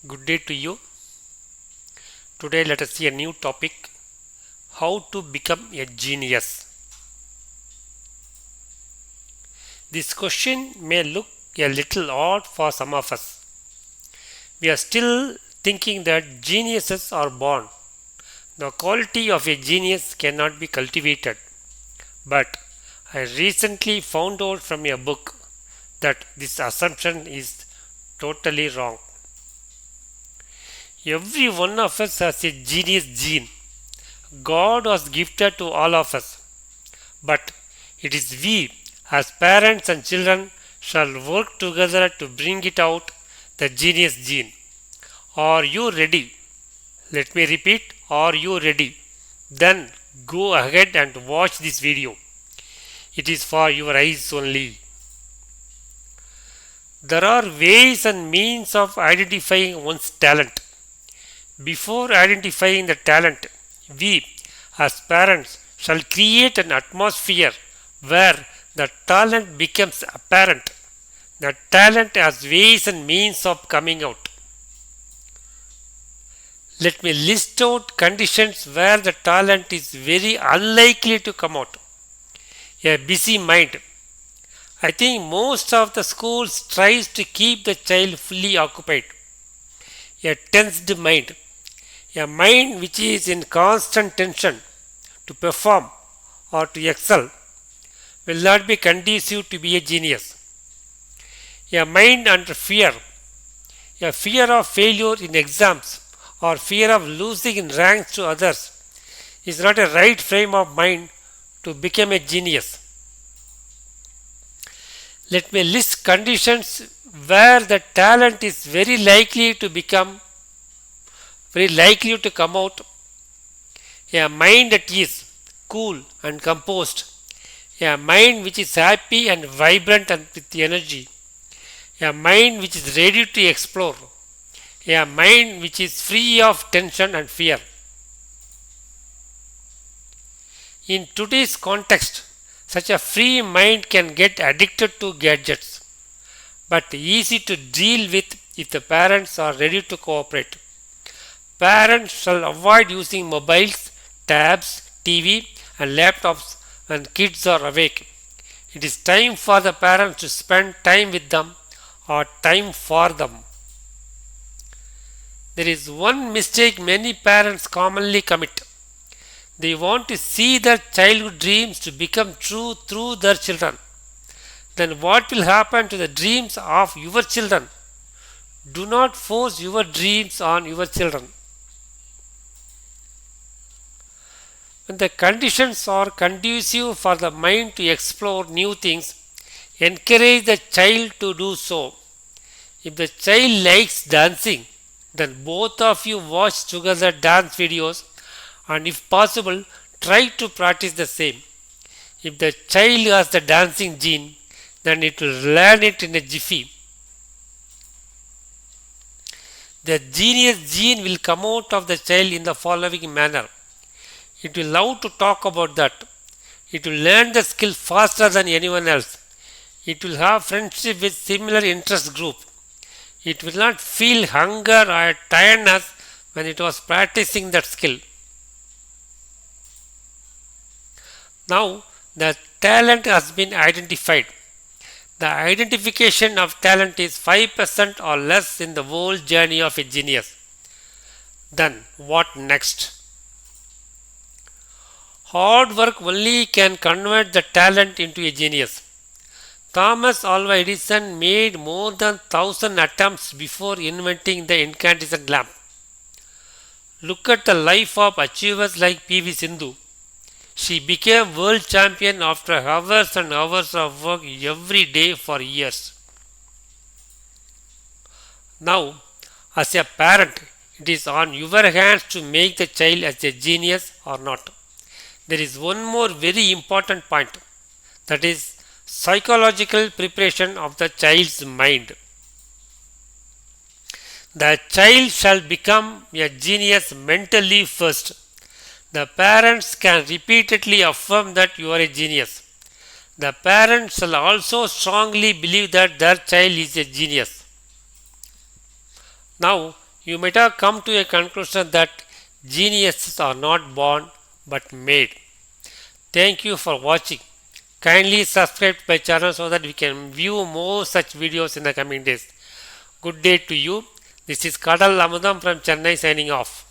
Good day to you. Today let us see a new topic, how to become a genius. This question may look a little odd for some of us. We are still thinking that geniuses are born. The quality of a genius cannot be cultivated. But I recently found out from a book that this assumption is totally wrong. Every one of us has a genius gene. God was gifted to all of us. But it is we, as parents and children, shall work together to bring it out, the genius gene. Are you ready? Let me repeat, are you ready? Then go ahead and watch this video. It is for your eyes only. There are ways and means of identifying one's talent. Before identifying the talent, we, as parents, shall create an atmosphere where the talent becomes apparent. The talent has ways and means of coming out. Let me list out conditions where the talent is very unlikely to come out. A busy mind. I think most of the schools tries to keep the child fully occupied. A tensed mind. A mind which is in constant tension to perform or to excel will not be conducive to be a genius. A mind under fear, a fear of failure in exams or fear of losing in ranks to others is not a right frame of mind to become a genius. Let me list conditions where the talent is very likely to come out. A mind at ease, cool and composed. A mind which is happy and vibrant and with energy. A mind which is ready to explore. A mind which is free of tension and fear. In today's context, such a free mind can get addicted to gadgets, but easy to deal with if the parents are ready to cooperate. Parents shall avoid using mobiles, tabs, TV, and laptops when kids are awake. It is time for the parents to spend time with them or time for them. There is one mistake many parents commonly commit. They want to see their childhood dreams to become true through their children. Then what will happen to the dreams of your children? Do not force your dreams on your children. When the conditions are conducive for the mind to explore new things, encourage the child to do so. If the child likes dancing, then both of you watch together dance videos and if possible, try to practice the same. If the child has the dancing gene, then it will learn it in a jiffy. The genius gene will come out of the child in the following manner. It will love to talk about that. It will learn the skill faster than anyone else. It will have friendship with similar interest group. It will not feel hunger or tiredness when it was practicing that skill. Now the talent has been identified. The identification of talent is 5% or less in the whole journey of a genius. Then what next? Hard work only can convert the talent into a genius. Thomas Alva Edison made more than 1,000 attempts before inventing the incandescent lamp. Look at the life of achievers like P.V. Sindhu. She became world champion after hours and hours of work every day for years. Now, as a parent, it is on your hands to make the child as a genius or not. There is one more very important point, that is psychological preparation of the child's mind. The child shall become a genius mentally first. The parents can repeatedly affirm that you are a genius. The parents shall also strongly believe that their child is a genius. Now, you might have come to a conclusion that geniuses are not born but made. Thank you for watching. Kindly subscribe to my channel so that we can view more such videos in the coming days. Good day to you. This is Kadal Amadam from Chennai signing off.